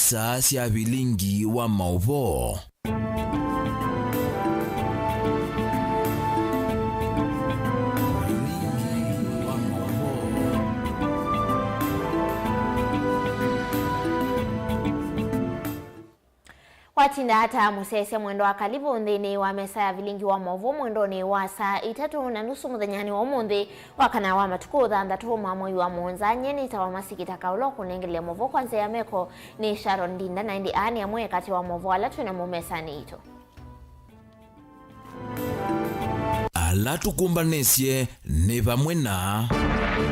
saa cia Vilingi wa Mauvoo. Watinda hata musese mwendo wa kalibu ndini wa mesa ya Vilingi wa Mauvoo mwendo ni wa saa 3:30 muthanyani wa umuthi wakana wa matuku thandatu mwamoi wa muonza nyeni tawa masikitaka ulo kunengele Mauvoo kwanza ya meko ni Sharon Ndinda na indi ani ya mwe kati wa Mauvoo alatu na mumesa ni ito alatu kumbanesye ni vamwe na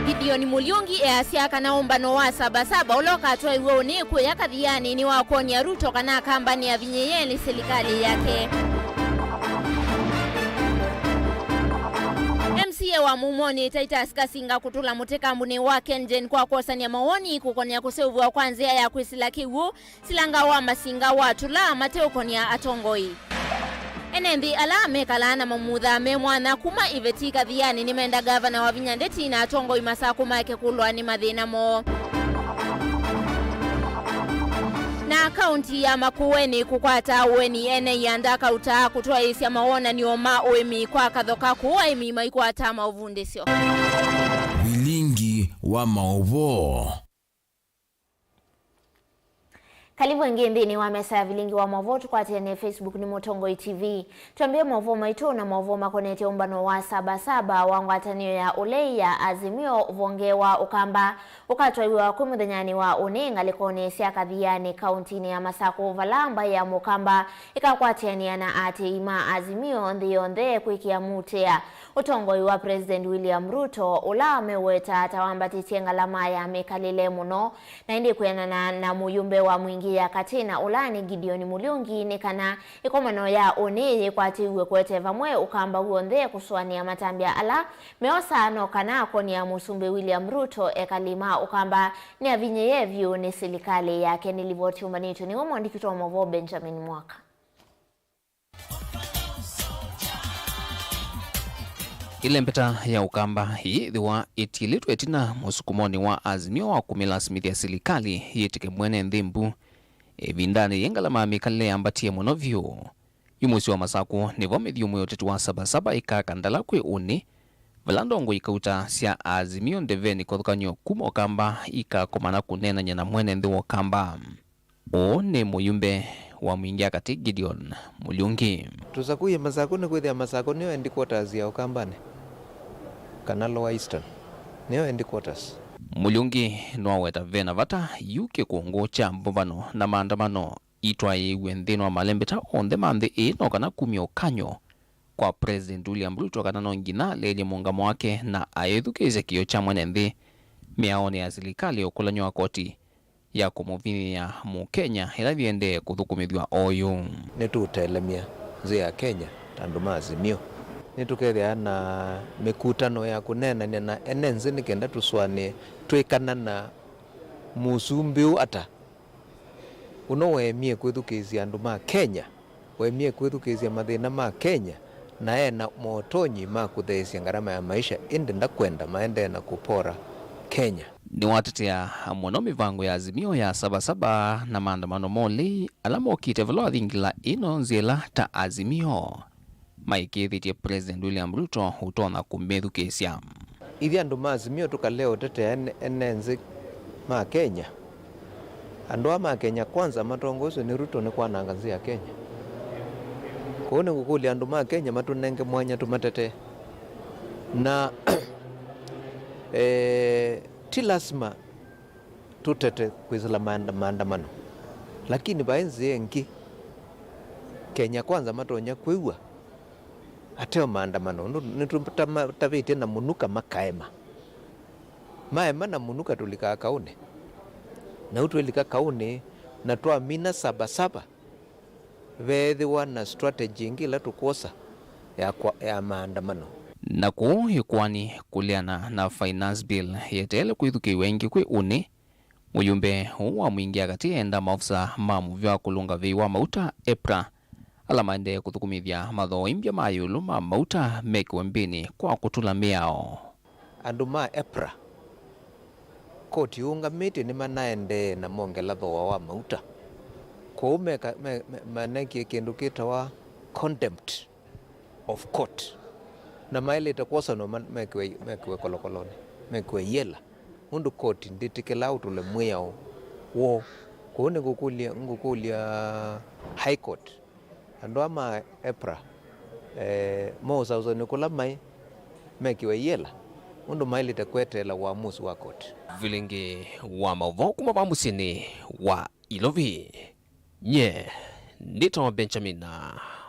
Gideon Mulyungi easya kana umbano wa sabasaba uloka atwa iwe ni kuya kathiani ni wa konia Ruto kana kambani ya vinyeyeli serikali yake. MCA wa Mumoni Titus Kasinga kutula muteka mbuni wa Kenjen kwa kosania maoni kukonia kuseuvu wa kwanzia ya kwisila kiwu silanga wa masinga wa tula mateo konia atongoi. Enembi ala mekala na mamudha memwana kuma ivetika dhiani ni menda gavana wa Vinyandeti na atongo imasa kuma eke kulwa ni madhina mo. Na kaunti ya Makueni kukwata uweni ene yandaka utaa kutoa isi ya maona ni oma uemi kwa kathoka kuwa imi maikwata mauvundesio. Vilingi wa Mauvoo. Kalibu ngindini wa mesa ya Vilingi wa Mauvoo tukwati ene Facebook ni Motongoi TV. Tuambie Mauvoo maitu na Mauvoo makonete umbano wa sabasaba wangwatanio ya ulei ya azimio vongewa ukamba ukatwa iwe wa kumuthanyani wa uninga likone siaka dhiyani kauntini ya Masako valamba ya mukamba ikakwatiania na ati ima azimio ndiyonde kuikia mutea utongoi wa President William Ruto ula ameweta atawambati tienga lama ya mekalile muno na indi kuyanana na muyumbe wa mwingi ya katina ulani Gideon Mulyungi nikana ikomano ya oneye kwa tiwe kwete vamwe ukamba uonde kusuania matambia ala meosa no kana koni ya musumbe William Ruto ekalima ukamba ni avinyeyevyo ni serikali yake nilivoti umanitu ni umo ndikito wa Mauvoo Benjamin Mwaka. Ile mpeta ya ukamba hii dhiwa itiletu etina musukumoni wa azimio wa kumila smith ya serikali yetike mwene ndhimbu vindani yengalama mikale ambatie monovyo yumusi wa Masako nivo medhiumu yotetu wa sabasaba ikakandala kwe uni valandongo ikauta sia azimio ndeveni kodhukanyo kumo kamba ikakomana kunena nyana mwene ndhiwo kamba o ne muyumbe wa mwingia kati Gideon Mulyungi tusakuye Masako ni kwethia Masako niyo headquarters ya ukambane kana Lower Eastern niyo headquarters. Mulyungi nwaweta vena vata yuke kuongocha mbovano na maandamano itwa iwe nthino wa malembeta onde manthe ino kana kumio kanyo kwa President William Ruto kana nongina leli mungamo wake na aedhukeze kiyo cha mwene nthi miaone ya serikali okulanywa koti ya kumovini ya Mukenya ila viende kuthukumithwa oyu nitutelemia nzi ya Kenya tanduma azimio nitukethia na mikutano ya kunena na enenzi nikenda tuswane twikana na musumbiu ata uno wemie kwithukizia andu ma Kenya wemie kwithukizia mathina ma Kenya na ena motonyi ma kutheisia ngarama ya maisha indi ndakwenda maende na kupora Kenya. Ni watetea muno mivango ya azimio ya sabasaba na maandamano moli alamo kitevelo athingila ino nzila ta azimio maikithi President William Ruto utona kumbethukisya ithi andu ma azimio tukaleo tetea enenzi ma Kenya andu ma Kenya kwanza matongozo ni Ruto ni kwananga nzi ya Kenya kuone ngukuli andu ma Kenya matunenge mwanya tumatete na ti lazima tutete kwizila maandamano lakini baenzi engi Kenya kwanza matonya kwiwa ateo maandamano nitutavite na munuka makaema maema na munuka tulika kaune na utulika kaune na twamina sabasaba vethiwa na strategy ingila tukosa ya maandamano na kuhikwani kuliana na finance bill yetele kuithuki wengi kwi uni muyumbe wa mwingia kati enda maofisa mamuvya kulunga viwa mauta EPRA alamande kuthukumithia matho imbya mayulu ma mauta mekiwe mbini kwa kutula miao andu ma EPRA koti unga miti ni manaende na mongela thoa wa mauta kwa manake kindu kitawa contempt of court na maile itakosa no mekwe kolokoloni mekwe yela undu court nditikela utule mweo wo kuone ngukulia high court ando ama EPRA mo sauzo nikula mai mekiwe yela undu maile itakwetela uamuzi wa court. Vilingi wa Mauvoo kuma bamusini wa Ilovi nye ndito Benjamin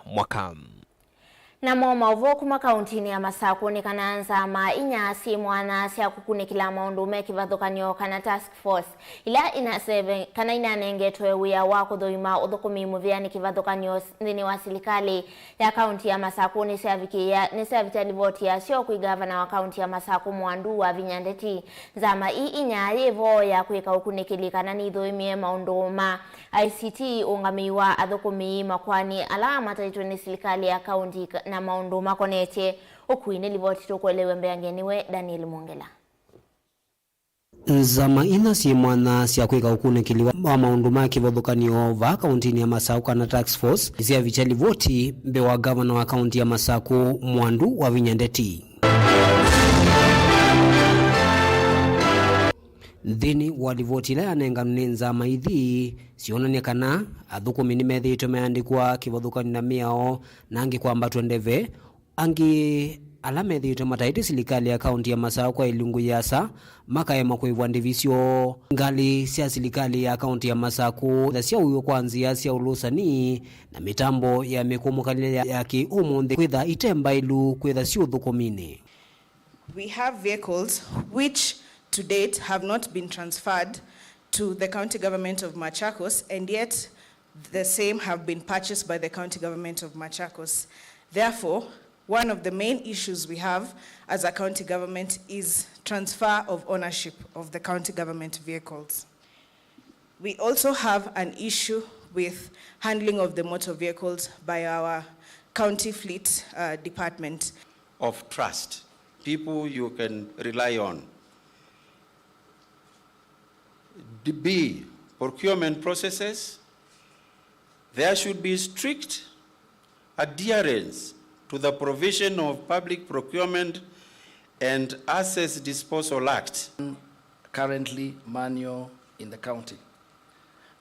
Mwakam. Na Mauvoo kuma kauntini ya Masako ni kananza inyasi mwana siya kukune kila maundu mekivathukanyo kana task force ila inaseve kana inanengetwe wia wako dhoima udhukumi muviani kivathukanyo ndini wa silikali ya kaunti ya Masako ni siya vitalivoti ya sio kui gavana wa kaunti ya Masako Mwandu wa Vinyandeti zama inyayevo ya kuika ukune kilikana ni dhoimie maundu ma ICT ungamiwa adhukumi makwani alama taitwe ni silikali ya kaunti na maundu makoneche ukuine livoti tukuelewe mbeangeniwe Daniel Mwongela. Nzama ina si mwana siya kweka ukune kiliwa wa maundu maki vodhukanio va kauntini ya Masako na tax force siya vichali voti mbe wa gavana wa kaunti ya Masako Mwandu wa Vinyandeti. Dhini walivoti la anenga mnenza maithi sionania kana athukumi ni methi tumeandikwa kivothukani na miao nangi kwamba twendeve angi alamethi tumataiti silikali ya kaunti ya Masako kwa ilungu yasa makaema kuivwa ndivisio ngali sia silikali ya kaunti ya Masako sia uyo kwanzia sia ulusani na mitambo ya mikumukalile ya kiumundi kwitha itemba ilu kwitha si uthukumini. We have vehicles which to date have not been transferred to the county government of Machakos, and yet the same have been purchased by the county government of Machakos. Therefore, one of the main issues we have as a county government is transfer of ownership of the county government vehicles. We also have an issue with handling of the motor vehicles by our county fleet department. Of trust, people you can rely on. B, procurement processes. There should be strict adherence to the provision of Public Procurement and Assets Disposal Act. Currently manual in the county.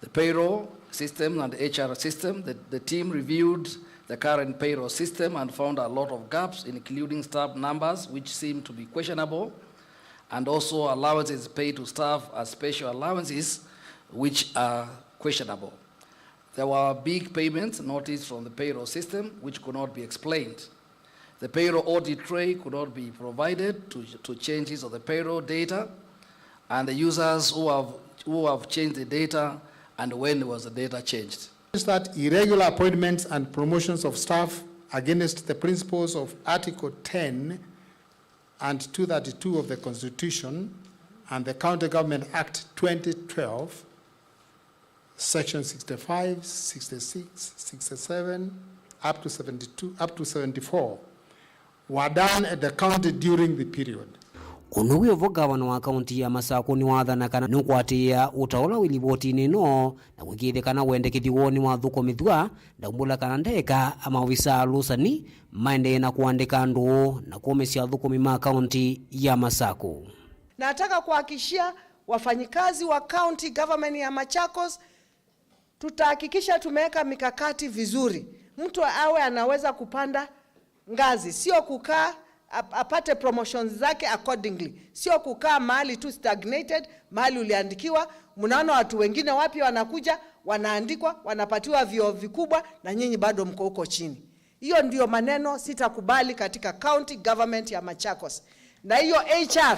The payroll system and the HR system, the team reviewed the current payroll system and found a lot of gaps, including staff numbers, which seem to be questionable, and also allowances paid to staff as special allowances, which are questionable. There were big payments noticed from the payroll system, which could not be explained. The payroll audit trail could not be provided to changes of the payroll data, and the users who have changed the data and when was the data changed. That irregular appointments and promotions of staff against the principles of Article 10 and 232 of the Constitution and the County Government Act 2012, Section 65, 66, 67, up to 72, up to 74, were done at the county during the period. Unuwe gavana wa kaunti ya Masako ni wathana kana nukwatia utaola wilivoti nino na wikithekana wendekithiwoni wa thukumithwa na umbula kana ndeka ama visa lusani maende na kuandika andu na kumesia thukumi ma kaunti ya Masako. Nataka kuhakikishia wafanyikazi wa county government ya Machakos tutahakikisha tumeweka mikakati vizuri. Mtu awe anaweza kupanda ngazi, sio kukaa apate promotions zake accordingly. Sio kukaa mahali tu stagnated, mahali uliandikiwa, mnaona watu wengine wapi wanakuja, wanaandikwa, wanapatiwa vio vikubwa na nyinyi bado mko huko chini. Hiyo ndio maneno sitakubali katika county government ya Machakos. Na hiyo HR,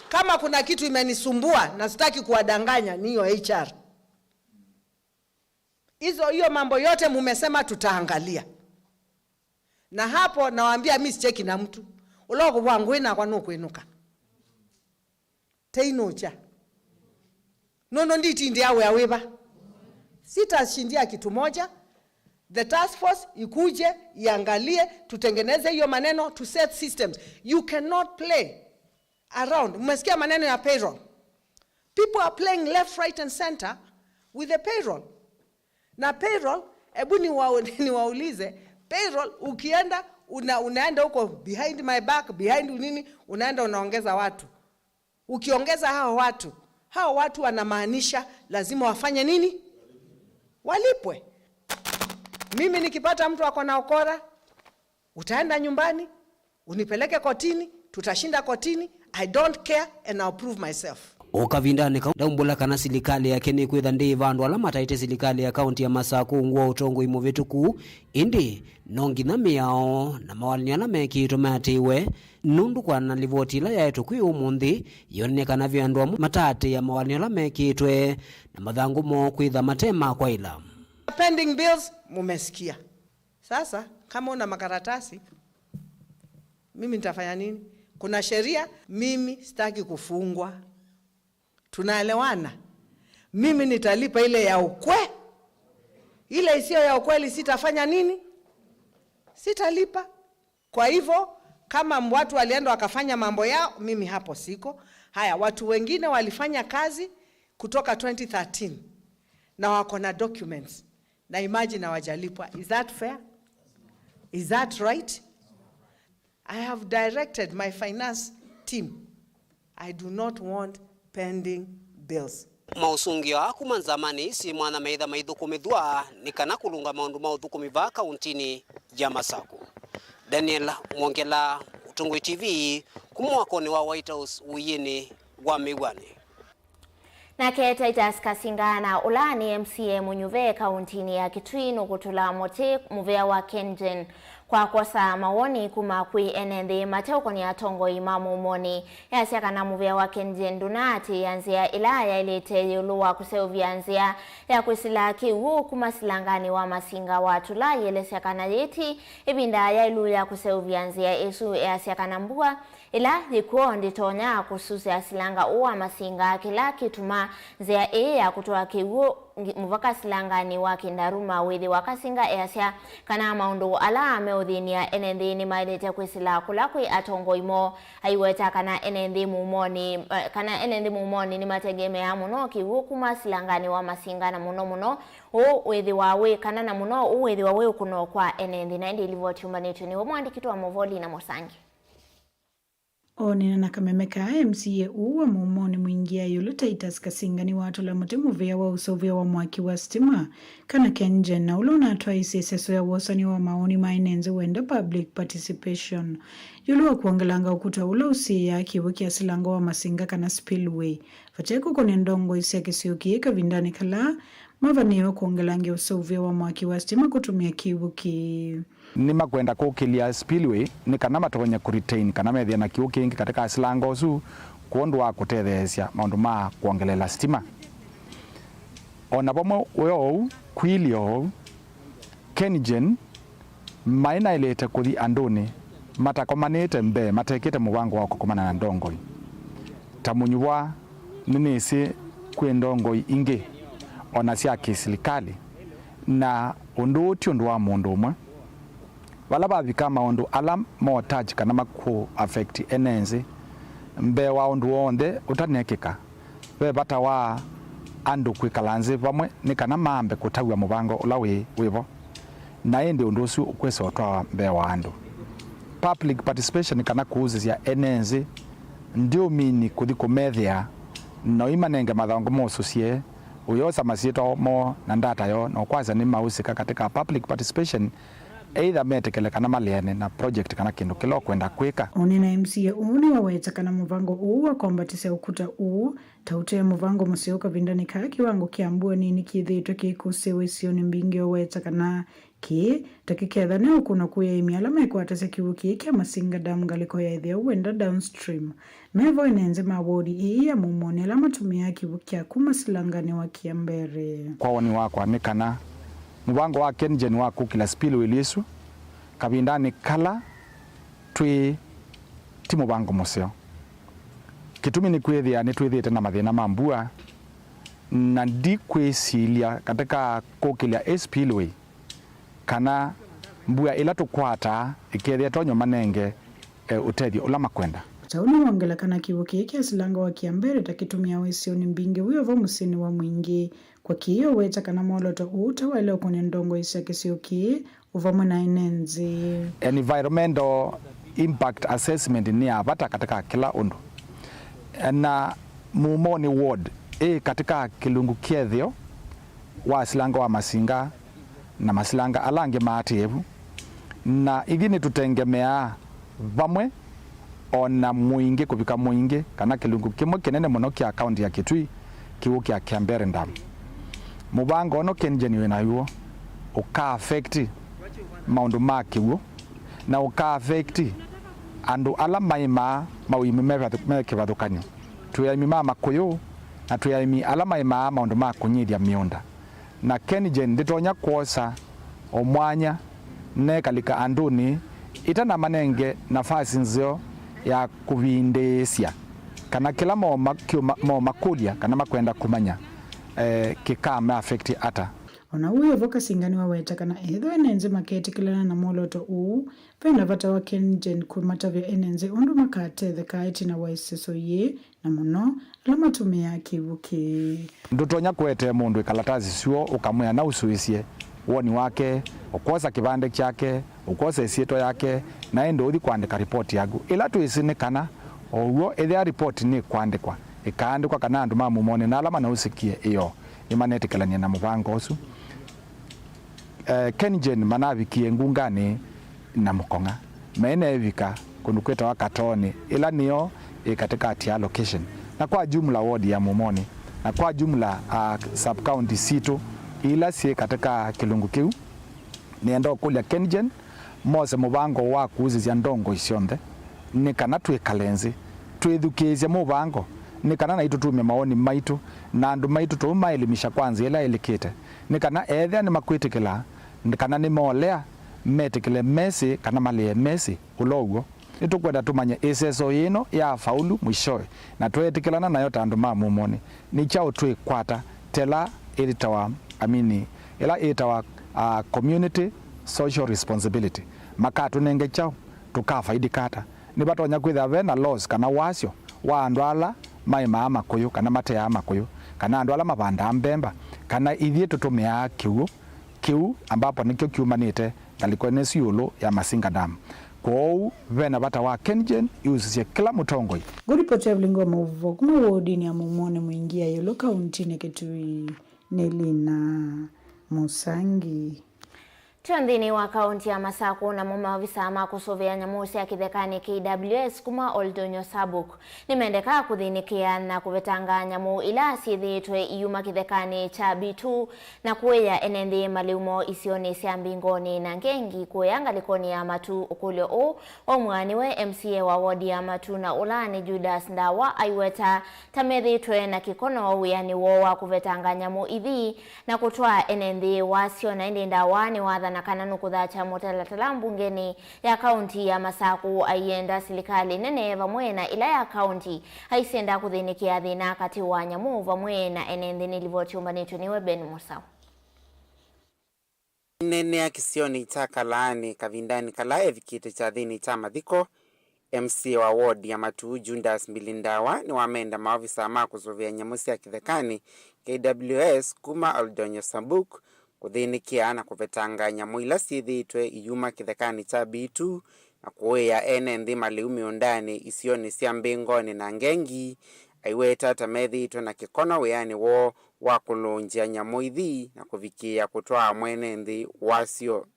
kama kuna kitu imenisumbua na sitaki kuwadanganya ni hiyo HR. Hiyo mambo yote mumesema tutaangalia. Na hapo nawaambia mimi sicheki na mtu. Ulogo wangu ina kwa nuko inuka. Teinocha. Nono nditi ndi awe aweba. Sitashindia kitu moja. The task force ikuje, iangalie, tutengeneze hiyo maneno, to set systems. You cannot play around. Mmesikia maneno ya payroll. People are playing left, right and center with the payroll. Na payroll, ebu niwaulize, payroll ukienda unaenda huko behind my back, behind nini, unaenda unaongeza watu. Ukiongeza hao watu wanamaanisha lazima wafanye nini? Walipwe. Mimi nikipata mtu ako na ukora, utaenda nyumbani, unipeleke kotini, tutashinda kotini, I don't care and I'll prove myself. Ukavindane kaumbula kana silikali ya kene kwitha ndi vandu ala mataite silikali ya kaunti ya Masaku ngwa utongo imovetuku indi nongi na miao na mawalini ala mekito matiwe nundu kwa na livoti ila ya etu kwi umundi yonekana vyandwa matate ya mawalini ala mekitwe na madhangu mo kwitha matema kwa ila. Pending bills mumesikia. Sasa kama una makaratasi mimi nitafanya nini? Kuna sheria, mimi sitaki kufungwa. Tunaelewana? Mimi nitalipa ile ya ukweli. Ile isiyo ya ukweli sitafanya nini? Sitalipa. Kwa hivyo kama watu walienda wakafanya mambo yao, mimi hapo siko. Haya, watu wengine walifanya kazi kutoka 2013 na wako na documents. Na imagine hawajalipwa. Is that fair? Is that right? I have directed my finance team. I do not want pending bills. Mausungio akuma zamani si mwana meitha maithukumithwa nikana kulunga maundu mauthukumiva kauntini ya Masaku. Daniel Mwongela, Utongo TV, kumwakoni wa White House uyini wa Miwani. Nake Titus Kasingana ulani MCA Munyuve kauntini ya Kitui kutula mote muvea wa Kengen kwa kosa mawoni kuma kui enende mateo ni atongo imamu moni ya siaka na muvea wa Kengen dunati yanzia ilaya ilete yuluwa kuseuvia yanzia ya kusila kiwu kuma silangani wa masinga watu la yele siaka na yeti ibinda ya ilu ya kuseuvia yanzia isu ya siaka na mbua ila likuo nditonya kususi ya silanga uwa masinga kila kituma zia ya kutoa kiwu muvaka silangani wa kindaruma withi wakasinga easya kana maundu ala ameudhinia enendhini mailete kwisila kulakwi atongo imo haiweta kana enendhi mumoni ni mategemea muno kiwu kuma silangani wa masinga na muno withi wawe kana na muno withi wawe kuno kwa enendhi na ndi ilivyotumanitu ni wamwandikito wa Movoli na Mosangi. Onena na kamemeka MCA uwa mumoni mwingia yulu Titus Kasingani watu la mutimu vya wa usovya wa mwaki wa stima kana Kengen na ulona atwa iseseso ya wasani wa maoni mainenze wenda public participation yulu wa kuangalanga ukuta ula usiya kiwiki ya silango wa masinga kana spillway fateko kone ndongo isi ya kisiuki eka vindani kala mavaneo kuangalange usovya wa mwaki wa stima kutumia kiwiki nima kwenda kukilia spillway ni kana matonya kuretain kana methia na kiu kingi katika silango su kuondwa kutethesia maundu ma kuongelela stima ona bomo yo kwilio Kengen maina ilete kuthi anduni matakomanite mbe matekete mubango wa kukomana na ndongoi tamunywa ninisi kwe ndongoi ingi ona cia kisilikali na undu uti undu wa mundu umwe wala bavika maundu ala motaji kana maku affect enenzi mbe wa undu wonde utanekeka we bata wa andu kwikalanzi bamwe ni kana mambe kutawia mubango ula wivo na ende undu usu ukwesa otwa mbe wa andu public participation kana kuuzisia enenzi ndio mini kuthi kumethia no imanenge mathango mosusie uyosa masieto mo na ndata yo no kwaza ni mausika katika public participation either metekele kana maliane na project kana kindu kilo kwenda kwika. Onena MCA uni waweta kana muvango uwa kombatise ukuta uu taute muvango musioka vindani kaa kiwango kiambua nini kithito kikusewe sioni mbingi waweta kana ki takiketha neo kuna kuya imiala mekwatase kiwuki kia masinga damu galiko ya idhia uwenda downstream. Mevo inenze mawodi iya mumonela matumia kiwuki ya kumasilangani wa kiambere. Kwa wani wako ni kana mubango wa Kengen wa kukila spillway lisu kabindani kala twi timu bango museo kitumi ni kwethia ni twithite na mathina mambua na ndi kwesilia katika kukila spillway kana mbua ila tukwata ikethia tonyo manenge utethio ula makwenda tauni wangelakana kiwoki kiasilanga wa kiambere takitumia wesioni mbingi huyo va musini wa mwingi kwa kiyo weta kana moloto uta wale kwenye ndongo isake sioki uvamwe na inenzi. Environmental impact assessment ni apata katika kila undu na mumoni ward katika kilungu kiethio wa silanga wa masinga na masilanga alange maatievu na igini tutengemea vamwe ona muingi kuvika muingi kana kilungu kimwe kinene muno kia akaunti ya Kitui kiwu kia Kiambere Dam. Mubango ono kenjeniwe na yuo uka affect maundu ma kiwu na uka affect andu ala maima mawimi me kivathukanyo tuyaimi ma makuyu na tuyaimi ala maima maundu ma kunyithia miunda na kenjen nditonya kuosa omwanya ne kalika anduni itana manenge nafasi nzio ya kuvindesya kana kila mo makulia kana makwenda kumanya kikama affect ata ona huyo voka singani wa weta kana edho enenze maketi kilana na moloto uu penda vata wa kenjen kumata vya enenze undu makate the kaiti na waiseso ye na muno lama tumia kivuki ndutonya kwete mundu ikalatazi suo ukamwea na usuisie woni wake ukosa kibande chake ukosa isieto yake na endo uthi kuandika report yagu ila tuisinikana owo ethia report ni kuandikwa ikaandikwa kana andu mamumone na alama na usikie iyo imanetekelania na mubango usu kenjen manavikie ngungani na mukonga mene evika kundukweta wakatoni ila niyo katika atia location na kwa jumla ward ya mumoni na kwa jumla sub county sito ila si katika kilungu kiu nienda kulia kenjen mose mubango wa kuuzizia ndongo isionthe ni kana twikalenzi twithukizia mubango ni kana na itutumia maoni maitu na andu maitu tumaelimisha kwanza ila elikite ni kana ethia ni makwitikila ni kana ni molea metikile mesi kana malie mesi ulogo nitukwenda tumanye iseso yino ya faulu mwishoe na twetikilana nayo tandu mamumoni ni chao twikwata tela editawa ila itawa community social responsibility makatu nenge chao tukafaidi kata ni batonya kwitha vena laws kana wasio wa andu ala maima makuyu kana matea makuyu kana andu ala mabanda mbemba kana ithie tutumia kiu ambapo nikyo kiumanite ngaliko nesiulo ya Masinga Dam kwou vena bata wa kenjen yusisie kila mutongoi guripoti ya Vilingi wa Mauvoo kuma wodini ya mumone mwingia yolo kaunti ne Kitui Nelina Musangi. Chondini wa kaunti ya Masako na mumawisa ama kusovea nyamusi ya kithekani KWS kuma Oldonyo Sabuk nimendeka kuthinikia na kuvetanga nyamu ila siithitwe iyuma kithekani cha B2 na kueya enenthi maliumo isioni cia mbingoni na ngengi kueyanga likoni ya matu ukulio o omwaniwe MCA wa wodi ya matu na ulani Judas Ndawa aiweta tamethitwe na kikono wiyani wowa kuvetanga nyamu ithi na kutoa enenthi wasio na indi Ndawa ni watha na kananu kuthacha mutalatala mbungeni ya kaunti ya Masako aienda serikali nene vamwe na ila ya kaunti haisenda kuthinikia thina kati wa nyamu vamwe na enenthi nilivoti umbanitwe niwe Ben Musau. Nene ya kisioni cha Kalaani kavindani kala evikite cha thini cha mathiko MC wa ward ya Matu Judas Ndawa ni wamenda maofisa ama kusovea nyamu cia kithekani KWS kuma Oldonyo Sabuk kuthinikia na kuvetanga nyamu ila siithitwe iyuma kithekani cha B2 na kuoya enenthi maliumi undani isioni cia mbingoni na ngengi aiweta tamethitwe na kikono wiyani wo wa kulunjia nyamu ithi na kuvikia kutoa mwenenthi wasio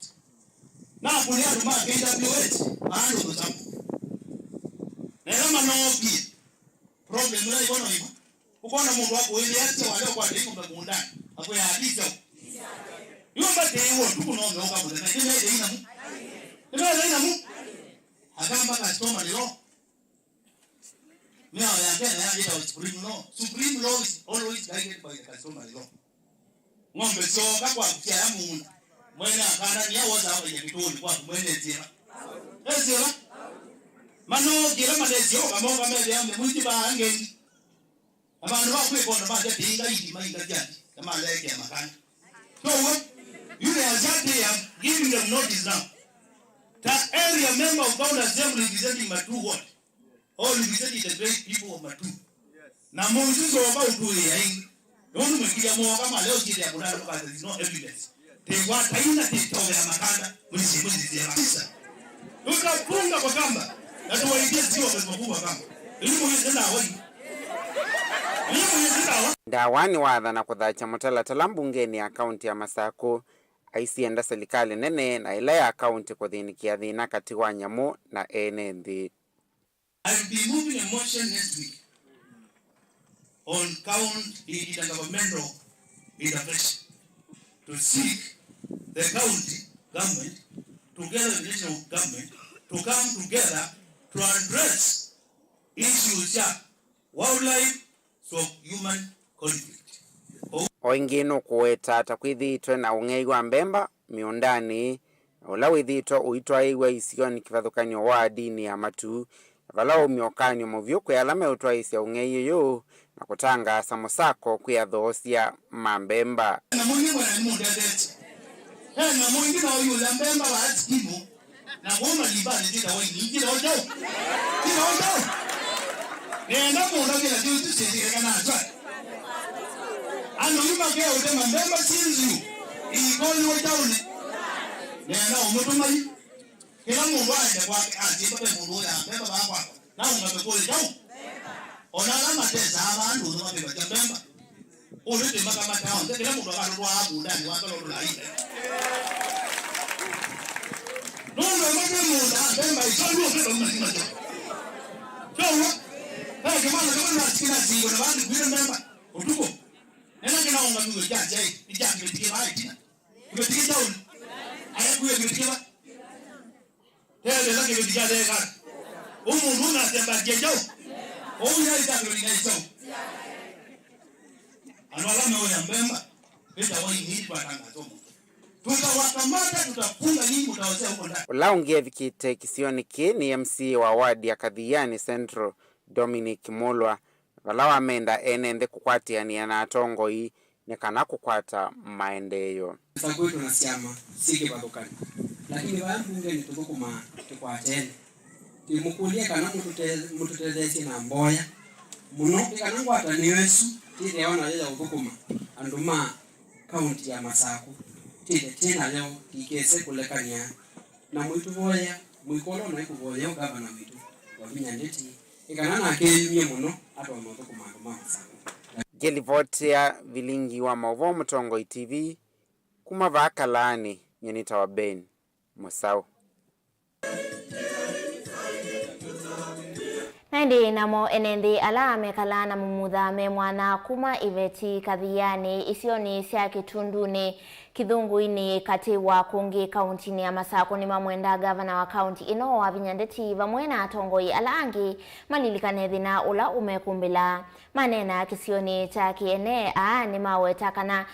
na kulia tuma KWS maana uzamu na kama nogi problem la ibono hivi ukona mundu wako ile hata wale kwa ndiko mbundani hapo ya hadithi yomba tewo tukunombe okabuze na kile ile ina mu ile ina mu agamba customer leo mimi ayakena yaje wa supreme law is always guided by the customer law ngombe soka kwa kutia ya mundu mwene akana ni awoza hapo ya kitoni kwa mwene tira ezira mano gira malezi kama kama ile ambe mwiti ba ngengi abantu bakwe bona baje tinga idi mainga jadi kama leke ya makani so what you are exactly giving them notice now that area member of Bound Assembly representing Matu ward all visited the great people of Matu. Na Moses over to the don't make it more come allow you there, but there is no evidence. They want Taina to tell them Makanda, when she was the answer. Look at Punga Bagamba. That's why he gets you of Bagamba. You is in our way. Ndawani watha na kuthacha mutalatala mbungeni ya kaunti ya Masako aisienda serikali nene na ila ya kaunti kuthinikia thina kati wa nyamu na ene nthi. I'll be moving a motion next week on intergovernmental intervention to seek the county government together with the national government to come together to address issues of wildlife so human conflict. Oingino kuweta takwithitwe na ung'ei wa mbemba miundani ula withitwe uitwa iwa isioni kivathukanio wa dini ya Matu vala umiokanio muvyo kwe alame utwa isia ung'ei yo na kutanga Musako kwe thoosia mambemba. Na mungi bwana ni mudadeti. Na mungi na yule mbemba wa atimu na ngoma libani tita wai ni ojo. Nenda muda kila kitu sisi kana acha. Ano yuma kaya udema mbemba sinzu. Igoni wajauni. Nenda umutumai. Kila mungu aende kwa atipa pe mungu ya mbemba baba. Na ungapekole jau. Onala matesa abantu ngabeba mbemba. Ulete makama town. Kila mungu akarwa hapo ndani watu lolai. Nunga mbemba mbemba isonyo kwa mzima. Kama sikina zingo na watu bila mbemba. Utuko. Nena kina unga mwe jaje, ijaki betike mai tina. Betike down. Aya kuye betike ba. Tele la ke betike de ka. Umuntu na temba jejo. Oya ijaki betike jejo. Anwala mwe ya mbemba. Beta wai ni batanga tomo. Tutawakamata tutafunga nyinyi mtawasea huko ndani. Ulaungie vikite kisioni ki ni MC wa wadi ya Kadhiani Central Dominic Mulwa vala amenda enende kukwatiania na atongoi nekana kukwata maendeyo. Sago tunasiama sike badokani. Lakini bangu ngeni tukukuma tukwatene. Timukulia kana mututedesi na mboya. Muno kana ngwata ni Yesu tire ona yeye ukukuma. Anduma kaunti ya Masako. Tire tena leo ikese kulekania na mwitu boya mwikolo na ikuboya gavana witu wa Vinyandeti ikanana akemye muno atwa moto kumando Masako. Gelivotia Vilingi wa Mauvoo Mutongo TV kuma vakalani nyenita wa Ben Musau. Nandi namo enendi ala mekala na mumudha memwana kuma iveti Kadhiani isioni sia kitunduni kithunguini kati wa kungi kauntini ya Masako ni mamwenda gavana wa kaunti ino wa Vinyandeti vamwena atongoi alangi malilikanethina thina ula umekumbila manena kisioni cha kiene ni maweta kana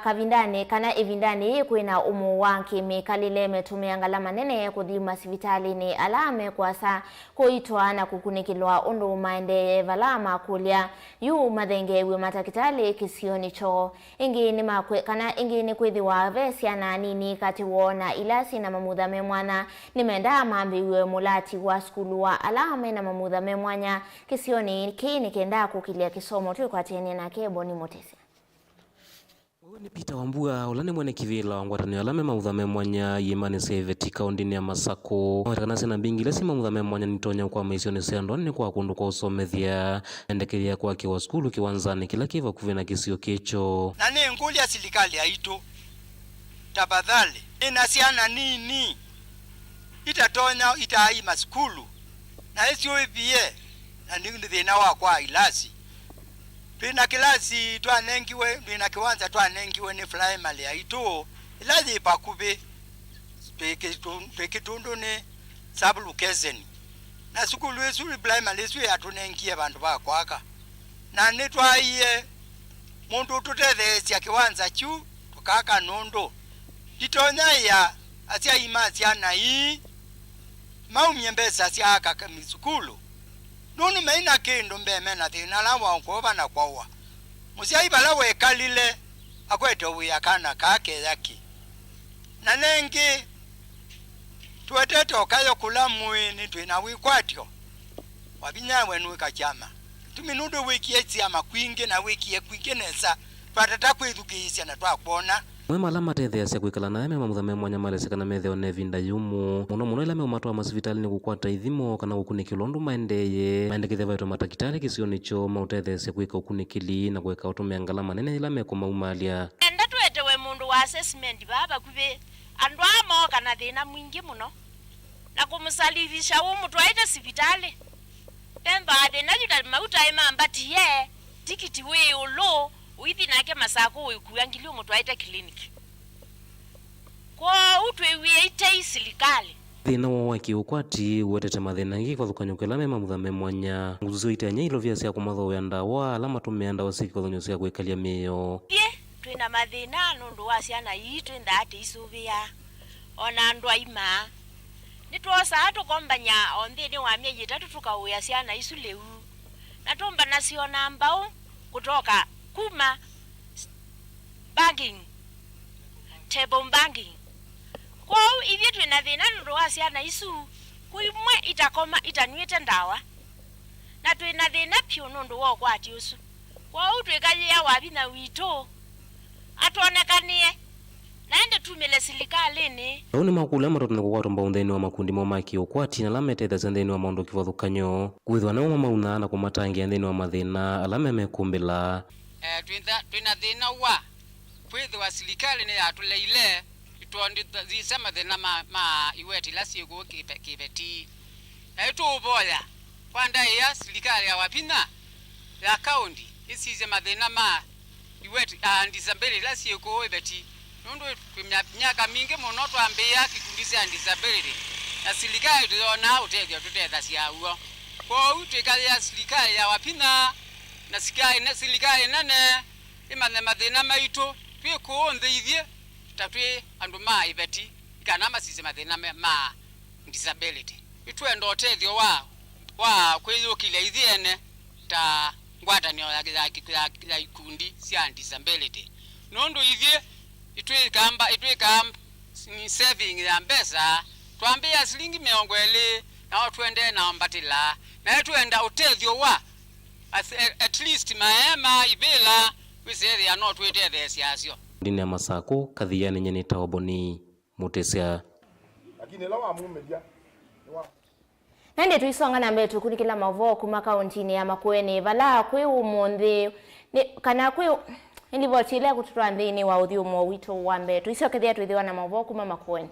kavindani kana ivindani kwina umu wanki mikalile metumia ngalama nene kuthima sivitalini alame kwasa kuitwa na kukunikilwa undu maende valama kulia yu mathenge wi matakitali kisioni cho ingi ni makwe kana ingi ni kwithiwa vesia na nini kati wona ilasi na mamudha memwana nimenda mambiwe mulati wa skulu wa alame na mamudha memwanya kisioni kini kenda kukilia kisomo tu kwa tene na kebo ni motesi. Ni Peter Wambua ulane mwene kivila wangwatani alame mamudha memwanya yimani seveti kaundini ya Masako watakana sena mbingi lesi mamudha memwanya nitonya kwa maisioni seandoni kwa kundu kwa usomethia endekelia kwa kiwa skulu kiwanzani kila kiva kuvina kisio kecho nani nguli ya silikali ya ito tafadhali inasiana nini itatonya itai maskulu na esio ipie na nindu thina wa kwa ilasi pina kilasi twanengiwe pina kiwanza twanengiwe ni primary ya ito ilazi pakube pekitundu ni sabulukezeni na skulu esu primary esu yatunengie bantu bakwaka na nitwaiye mundu tutethesia kiwanza chu tukaka nondo ditonya ya asia imasia na hii maumye mbesa asia kaka misukulu nunu meina kendo mbeme na thina lawa ngoba na kwawa musia ibala wekalile akwete uyakana kake yaki na nengi tuwetete okayo kula muini twina wikwatyo wabinya wenu kachama tuminudo wiki etiama kwinge na wiki ekwikenesa patata kwithukisya na twakona mwema alama tetheasya kwikala naye mamuthame mwanya malesekana metheo nevinda yumu muno ila meumatwa masivitali ni kukwata ithimo kana ukunikilwa ndu maendekithia vaitwa matakitali kisio nicho mautetheasya kwika ukunikili na kweka utumia ngalama nene ila meko maumalia enda twetewe mundu wa assessment baba kuve andu amoka na thina mwingi muno na kumusalivisha umu twaite sivitali temba thina juta mauta imambatiye tikiti we ulo uithi nake masako ukuangilio mutwaite kliniki kwa utwewie ite silikali thina wa kiukwati wetete mathina ngi kwathukanyukela mema muthame mwanya nguzo itanya ilo vya sia kumatho ya ndawa alama tumeanda wasiki kwathonyo sia kwekalia mio twina mathina nundu wa ciana itu ndati isuvia ona andu aima nitwosa tukombanya onthini wa miezi 3 tukauya ciana isu leu na tumba nacio nambao kutoka kuma banking table banking kwa ivyo twina thina nundu wa ciana isu kuimwe itakoma itanywite ndawa na twina thina pio nundu wa kwati usu kwa twikalia wabina wito atonekanie naende tumile silikalini ni makula matatu nikukwatwa mbauntheni wa makundi momaki ukwati na lametetha ntheni wa maundu kivathukanyo kwithwa nao mauna na kumatangia ntheni wa mathina alame mekumbila twina thina wa kwithwa silikali ni atuleile itondi zise mathina ma iweti la siego kibeti na ituboya kwanda ya silikali ya wapina ya kaundi isize mathina ma iweti disability la siego ibeti nundu miaka mingi muno twambia kikundi ya disability na silikali tuona utethia tutetha cia uo kwa utwikali ya silikali ya wapina na silikali nene imane mathina maitu twikuunthithie tatwi andu ma ibeti kana masise mathina ma disability itwenda utethio wa kwiyukile ithiene ta ngwatanio ya ikundi cia disability nundu ithie itwikamba ni saving ya mbesa twambia silingi 20 na twende na mbatila na twenda utethio wa at least maema ibila wiseri ya no twethe siasio ndini ya masako kathiani nyeni tawaboni mutesia lakini lawa mumedia nende tuisonga na mbele tukunikila Mauvoo kuma kauntini ya Makueni vala kwi umundi kana kwi ndivotile kututwa nthini wa uthiumo wito wa mbele tuisokethia twithiwa na Mauvoo kuma Makueni.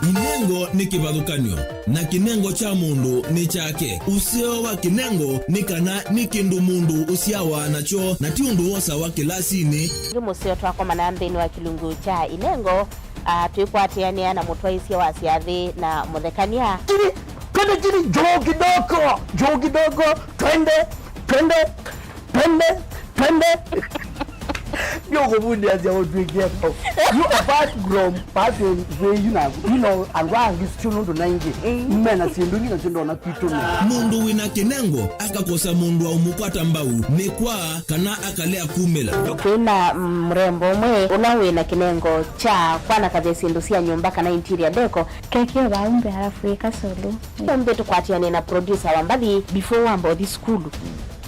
Inengo ni kivathukanio na kinengo cha mundu ni chake. Usio wa kinengo ni kana ni kindu mundu usiawa nacho na ti undu wosa wa kilasini. Musio twakoma na nthini wa kilungu cha inengo twikwatiania na mutwaisia wa siathi na muthekania. Twende joo kidogo twende Yo bundi as you would get. You apart from passing where you know and why is still not nangi. Mena sinduni na sindo na kitu. Mundu wina kinengo akakosa mundu wa umupata mbau ni kwa kana akalea kumela. Kuna mrembo mwe unawe na kinengo cha kwana kaze sindusia nyumba kana interior deco keke waumbe halafu ikasolo. Mbe tukwatiane na producer wa mbali before wambo this school.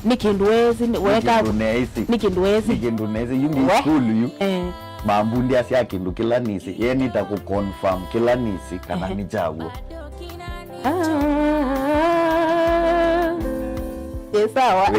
Nikinduwezi weka nikinduwezi yumi school yu mambundi asya kindu kila nisi yeni takuconfirm kila nisi kana ni chaguo sawa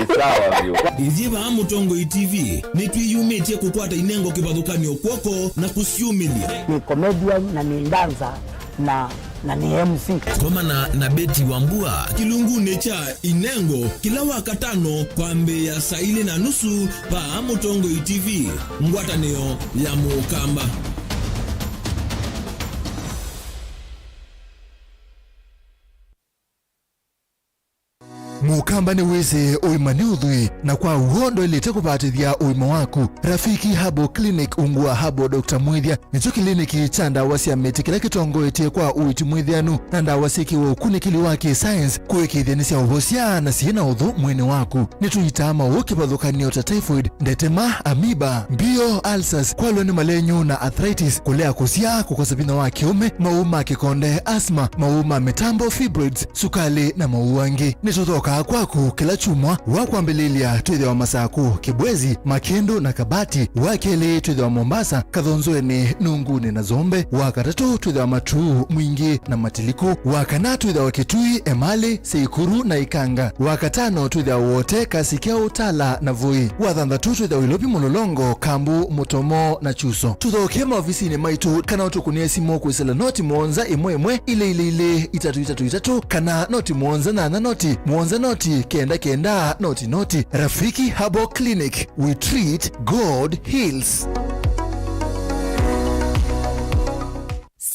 vyo iziva Mutongo TV nitwiyumitie kukwata inengo kivathukanio kwoko na kusiumilia ni comedian na ni danza na ni MC komana na Beti Wambua kilungune cha inengo kila wakatano kwa mbe ya saa 2:30 pa Mutongo TV ngwatanio ya Mukamba. mukamba ni wize uimani udhui na kwa uhondo ilete kupatithia uima waku. Rafiki Habo Clinic ungua Habo Dr. Mwithia nicho kliniki cha ndawa cia miti kila kitongoetie kwa uiti mwithianu na ndawa cikiwa ukunikili wa science kuikithia ni cia uhosia na ciina uthu mwene waku. Nituitama ukipathukanio ta typhoid, ndetema, amiba, bio, ulcers, kwalwa ni malenyo na arthritis, kulea kusia, kukosa bina wa kiume, mauma kikonde, asma, mauma mitambo, fibroids, sukali na mauangi. Nituthoka kwaku kila chumwa wakwambililia twithe wa Masaku, Kibwezi, Makendo na Kabati, wakeli twithe wa Mombasa, Kathonzweni, Nunguni na Zombe, wakatatu twithe wa Matuu, Mwingi na Matiliku, wakana twithe wa Kitui, Emali, Seikuru na Ikanga, wakatano twithe wa wote Kasikia, Utala na Voi, wathanthatu twithe wa Ilopi, Mulolongo, Kambu, Mutomo na Chuso. Tuthoke maofisini maitu kana utukunie simu kwisela noti mwonza imwe ile itatu kana noti mwonza na noti kenda noti. Rafiki Habo Clinic, we treat, God heals.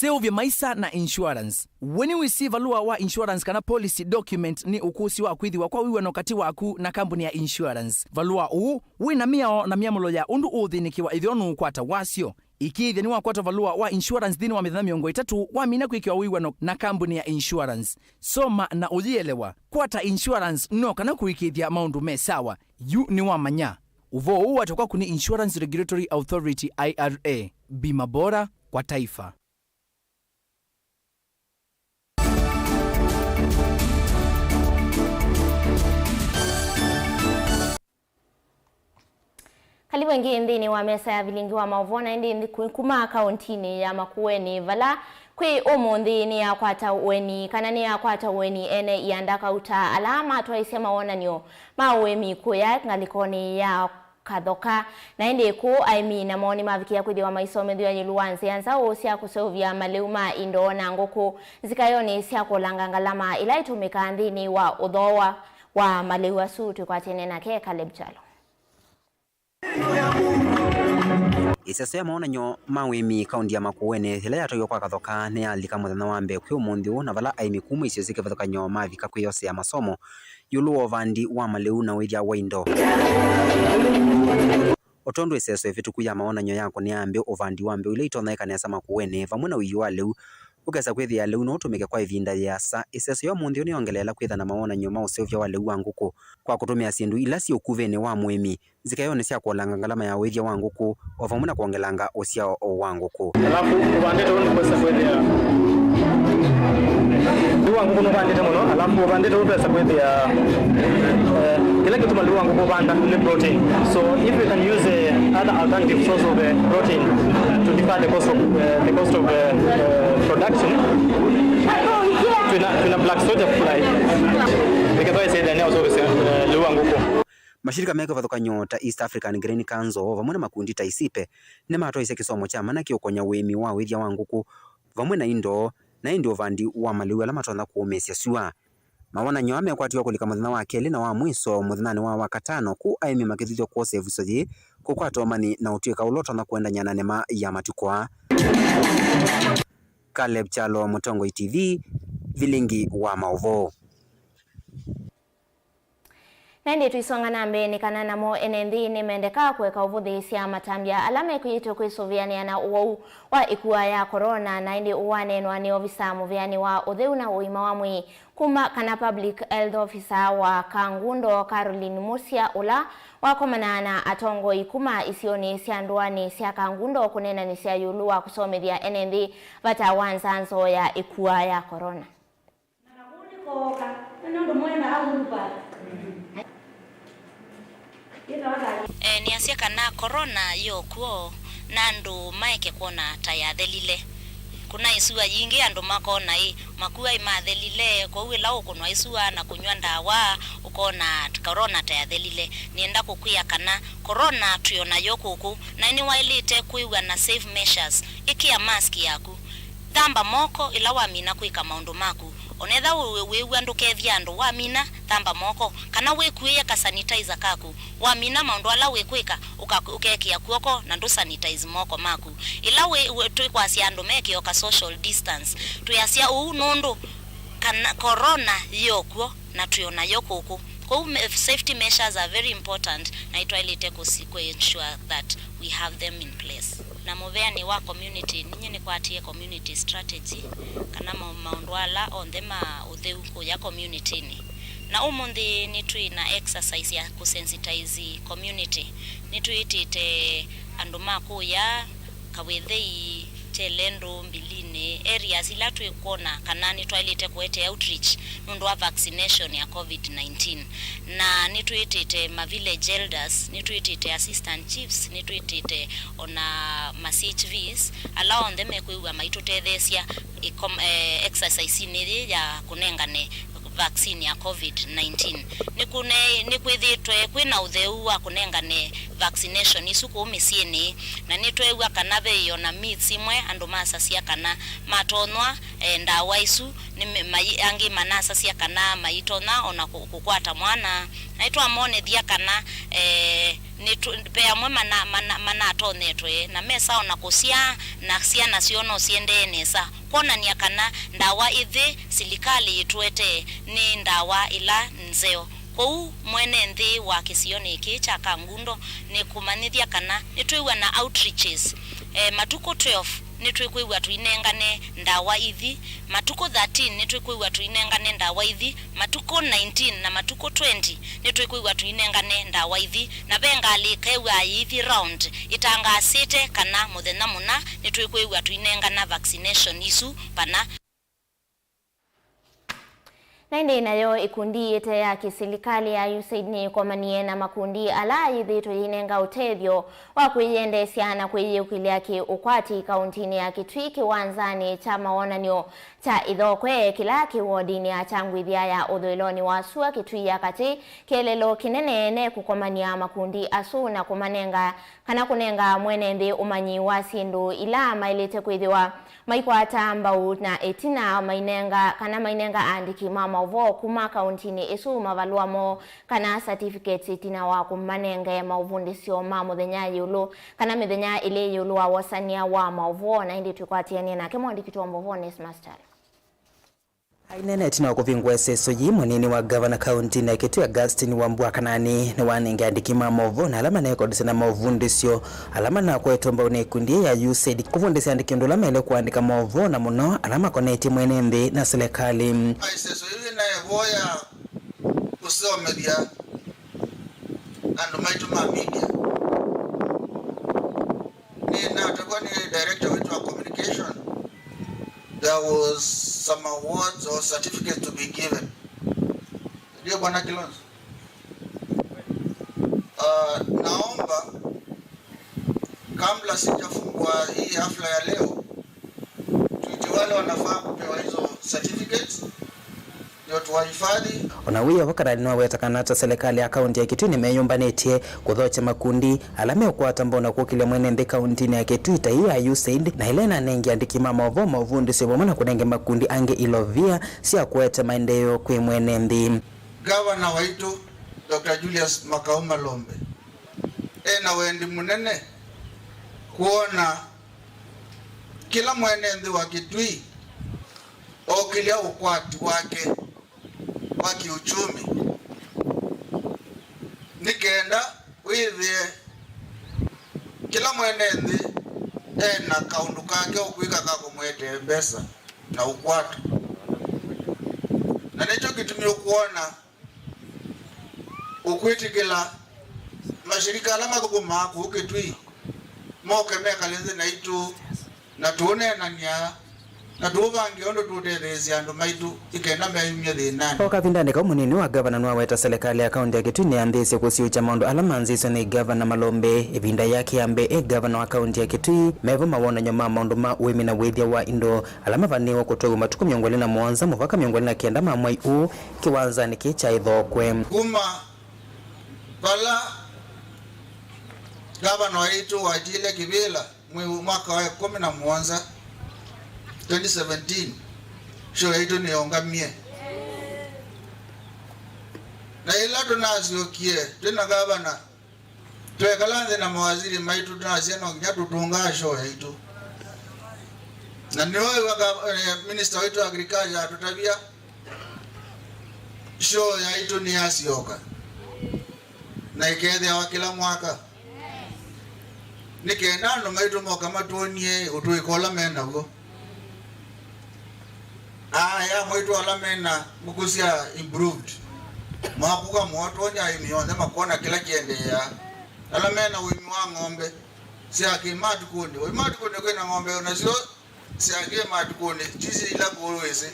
Sylvia Maisa na insurance. When you receive valua wa insurance kana policy document ni ukusi wa kwithiwa kwa wiwa no kati waku na kampuni ya insurance. Valua uu wina miao na miamulo ya undu uthinikiwa ithionu kwata wasio. Ikithia ni wakwata valua wa insurance dhini wa mithana miongo itatu wamina kwikiwa wiwa na kampuni ya insurance. Soma na uthielewa. Kwata insurance no kana kuikithia maundu me sawa. Yu ni wamanya. Uvo uu atokwa kuni Insurance Regulatory Authority IRA. Bima bora kwa taifa. Kalibu wengi ndini wa mesa ya Vilingi wa Mauvoo na ndi kuma kauntini ya Makueni vala kwi umundi ni ya kwata uweni kanani ya kwata uweni ene iandaka uta alama tuwaisia maona niyo mauwe kuya ngalikoni ya kathoka na ndi ku aimi na maoni mavikia kuthi wa maisomedhu ya nyiluwanzi anza usia kusovya maleuma indo na ngoku zikayoni sia kulangangalama ila itumika ndini wa udhowa wa maleua sutu kwa tene na ke Caleb Chalo. Isese ya maonanyo mawimi kaundi ya Makueni hila ya toyo kwa kathoka ne alika muthana wambe kwi umundi na vala aimi kuma isio sike vathokanyo mavika kwi yose ya masomo yulu ovandi wa maleu na withia waindo otondo iseso ifituku ya maonanyo yako ni ambe ovandi wambe ule itoneka nesa Makueni vamwe na wiyu wa leu ukesa kwithia leu no utumike kwa ivinda ya sa iseso ya mundi ni ongelela kwitha na maonanyo ma usevya wa leu wanguku kwa kutumia sindu ila si ukuvene wa mwemi zikayone sia kuolanga ngalama ya withia wanguku ovamuna kuongelanga usia o wanguku alafu ubandete undi kwesa kwithia wanguku no bandete muno alafu ubandete undi kwesa kwithia kila kitu malu wanguku banda ni protein, so if we can use other alternative source of protein to defer the cost of production tuna black soldier fly because I say that now so lu wanguku. Mashirika mega vathokanyo ta East African Grain Council vamwe na makundi ta isipe ne matoise kisomo cha mana kiokonya wemi wa withia wanguku vamwe na indo vandi wa maliwa la matona kuumesia sua mawana nyome kwatiwa kulika muthina wa keli na wa mwiso muthinani wa wakatano ku aimi makithithio kwa sevusoji kukwatwa mani na utwika uloto na kwenda nyananema ya matukwa. Caleb Chalo, Mutongo TV, Vilingi wa Mauvoo. Nende tuisonga nambe ni kanana mo enendi ni mendeka kuweka uvuthi sia matambia alame kuyito kuisoviani na uwau wa ikuwa ya corona na indi uwane nwani ofisa muviani wa udheu na uima wa mwi kuma kana public health officer wa Kangundo Caroline Musia ula wako manana atongo ikuma isioni sia nduani sia Kangundo kunena ni sia yulua kusomethia enendi vata wanzanzo ya ikuwa ya corona. Ni asia kana corona yo kuo nandu maike kuona tayathelile kuna isua yingi andu makona makuwa imathelile kwa wila ukunwa isua na kunywa ndawa ukona corona tayathelile nienda kukwia kana corona tuyona yokuku na ni wailite kuiwa na safe measures ikia mask yaku thamba moko ila wamina kuika maundu maku onetha wewe andu kethia andu wamina thamba moko kana wekuia ka sanitizer kaku wamina maundu ala wekwika ukekia kuoko na ndu sanitize moko maku ila we twikwasia andu mekio ka social distance tuyasia uu nundu kana corona yokuo na tuiona yokuku. Kwa safety measures are very important na itwailite ku ensure that we have them in place. Na movea ni wa community ninyi ni kwatie community strategy kana maundwala on them utheu ku ya community ni. Na umundi ni tuina exercise ya kusensitize community. Ni tuitite anduma ku ya kawethei telendo mbiline areas ila tuikona kana ni twalite kuete outreach nundu wa vaccination ya COVID-19 na ni tuitite ma village elders, ni tuitite assistant chiefs, ni tuitite ona ma CHVs allow on them kuiwa maitutethesia exercise ni ya kunengane vaccine ya COVID-19 ni kwithitwe kwina utheu wa kunengane vaccination isuku umisieni na nitwewa kana beyo na meats imwe andu masasia kana matonwa ndawa isu ni angi manasasia kana maitona ona kukwata mwana naitwa mone thia kana ni pea mwe mana tonetwe na mesa ona kusia na sia na siono siende nesa kona ni kana ndawa ithi silikali itwete ni ndawa ila nzeo kou mwene nthi wa kisioni iki cha kangundo ni kumanithia kana nitwiwa na outreaches matuko 12 nitwikwiwa tuinengane ndawa ithi matuko 13 nitwikwiwa tuinengane ndawa ithi matuko 19 na matuko 20 nitwikwiwa tuinengane ndawa ithi na bengali kaiwa ithi round itangasite kana muthenya muna nitwikwiwa tuinengana vaccination isu pana. Naindi nayo ikundi ite ya kisilikali ya USAID ni kwa manie na makundi ala yithito yinenga utethyo wa kuiendesya na kuiyukilia ki ukwati kauntini ya Kitui kiwanzani cha maonanio cha Ithokwe kila kiwodini ya changwithia ya uthuiloni wa sua Kitui ya kati kielelo kinene kukomania makundi asu na kumanenga kana kunenga mwenendi umanyi wa sindu ila mailite kwithiwa maikwata mbau na etina mainenga andiki Mauvoo kuma kauntini isu mavaluamo kana certificate itina wa kumanenge mauvundisio muthenya yulu kana mithenya ile yulu wa wasania wa Mauvoo na indi tukwatiania na kemwandiki wa Mauvoo Master. Ainene tina kuvingwa seso yi mwenini wa governor county na Kitui Augustine Wambua kanani ni wanenge andiki Mauvoo na alama na kodise na mauvundisio alama na kwetomba unekundi ya USAID kuvundisio andiki ndula mele kuandika Mauvoo na muno alama koneti mwenembe na serikali. Seso yi na evoya kuseo media and maituma media ni na takuwa ni director wetu wa communication. There was some awards or certificates to be given. Ndio bwana Kilonzo. Naomba kabla sijafungua hii hafla ya leo tuite wale wanafaa kupewa hizo certificates ndio tuwahifadhi. Onawiya wakarani wa wetakanata serikali ya kaunti ya Kitui nimeyumbanetie kuthocha makundi alame ukwata mbona kukile mwenende kaunti ya Kitui ta hiyo ya USAID na Helena nengi andiki Mauvoo mavundisio bomana kunenge makundi ange ilovia siya kuweta maendeleo kwe mwenende. Governor waitu Dr. Julius Makauma Lombe na wendi munene kuona kila mwenende wa Kitui okilia ukwati wake wa kiuchumi nikenda withie kila mwenende na kaundu kake ukwika kako mwete mbesa na ukwatu na nicho kitumio kuona ukwitikila mashirika alama kukuma Kitui moke meka lenze na itu na tuone na nya na tuvangi ondo tuterezi andu maitu ikenda mbaimye thinani. Oka vindani ka munini wa governor wa weta serikali ya kaunti ya Kitui ni andhisi kusiucha maundu alama nziso ni governor Malombe evinda yake ambe governor wa kaunti ya Kitui mevo mawona nyoma maundu ma uemi na wethia wa indo alama vaniwa kutogu matuku miongoli na mwanza muvaka miongoli na kienda mamwai kiwanza ni kicha Ithokwe. Kuma pala governor wetu wa jile kivila mwaka wa 17 2017 show yetu ni ongamie na ila tunaziokie tena gavana twekalanze na mawaziri maitu tunasiana nyatu tunga show yetu na niwe minister wetu agriculture tutabia show ya itu ni asioka na ikethe wa kila mwaka nikenda no maitu moka matuonie utuikola mena go ya maitu ala mena mukusia improved makuka mwotonya imionde makona kila kiende ya ala mena wimi wa ng'ombe siaki matukuni we matukuni kwena ng'ombe unasio siaki matukuni jisi ila kuweze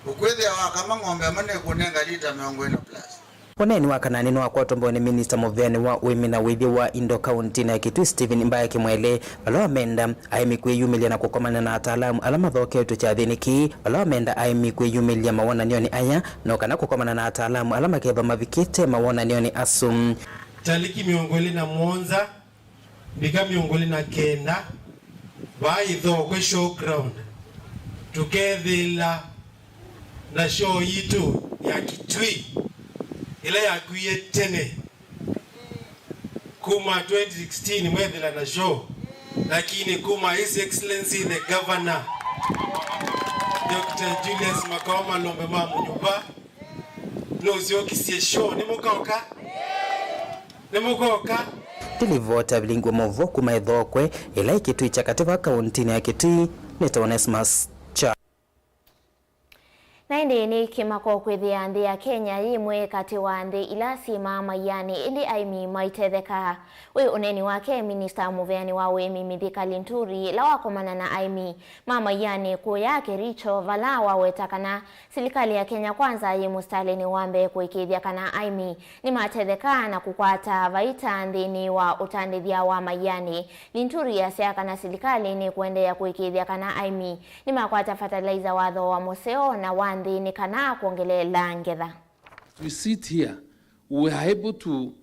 ukwethe wa kama ng'ombe amane kunenga lita 20 plus. Waneni wa kanani wa kwa tombo ni Minister Mauvoo wa Women na Wethi wa Indo County na Kitui Stephen Mbaya Kimwele balo amenda aimikwe yumilia na kukomana na ataalamu alama dhoke tu cha dhiniki balo amenda aimikwe yumilia mawona nioni aya na kana kukomana na ataalamu alama keba mavikite mawona nioni asum taliki miongoli na mwonza bika miongoli na kenda baidho kwe showground tukethila na show yitu ya Kitui ile ya kuye tene kuma 2016 mwethila na show lakini kuma His Excellency the Governor Dr. Julius Makoma Lombe mamu nyumba nozio kisie show nimukoka tilivota Vilingi Mauvoo kuma ithokwe ila Kitui cha katika kaunti ya Kitui Netonesmas cha na indi ni kimako kwithia nthi ya Kenya yimwe kati wa nthi ila simama yani indi aimi maitetheka we uneni wake Minister Mauvoo wa Wemi Mithika Linturi la wakomana na aimi mama yani kuya Kericho valawa wetakana serikali ya Kenya kwanza yimustalini wambe kuikithia kana aimi ni matetheka na kukwata vaita nthini wa utandithia wa mayani Linturi yasiaka na serikali ni kuendea kuikithia kana aimi ni makwata fertilizer watho wa museo na wandhi ni kana kuongelela ngetha. We sit here, we are able to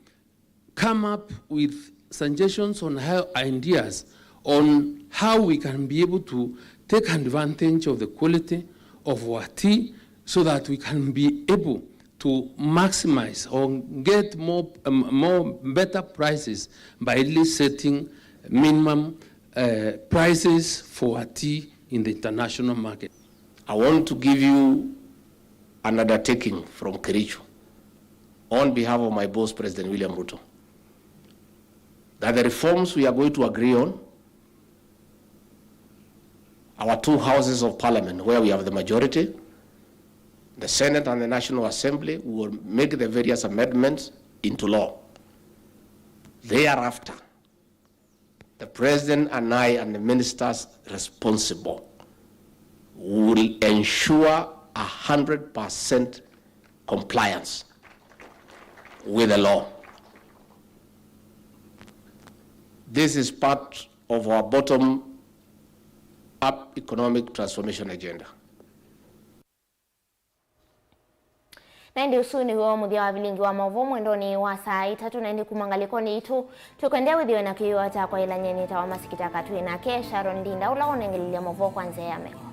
come up with suggestions on how ideas on how we can be able to take advantage of the quality of our tea so that we can be able to maximize or get more better prices by at least setting minimum prices for our tea in the international market. I want to give you an undertaking from Kericho on behalf of my boss, President William Ruto, that the reforms we are going to agree on, our two houses of parliament where we have the majority, the Senate and the National Assembly, will make the various amendments into law. Thereafter, the President and I and the ministers responsible will ensure 100% compliance with the law. This is part of our bottom-up economic transformation agenda. Na ndi usuni huo muthia wa Vilingi wa Mauvoo mwendoni wa saa 3 na ndi kumangalikoni itu tukendea withiwe na kiyo hata kwa ila nyeni tawa masikita katui na ke Sharon Dinda ula onengelilia Mauvoo kwanza yame.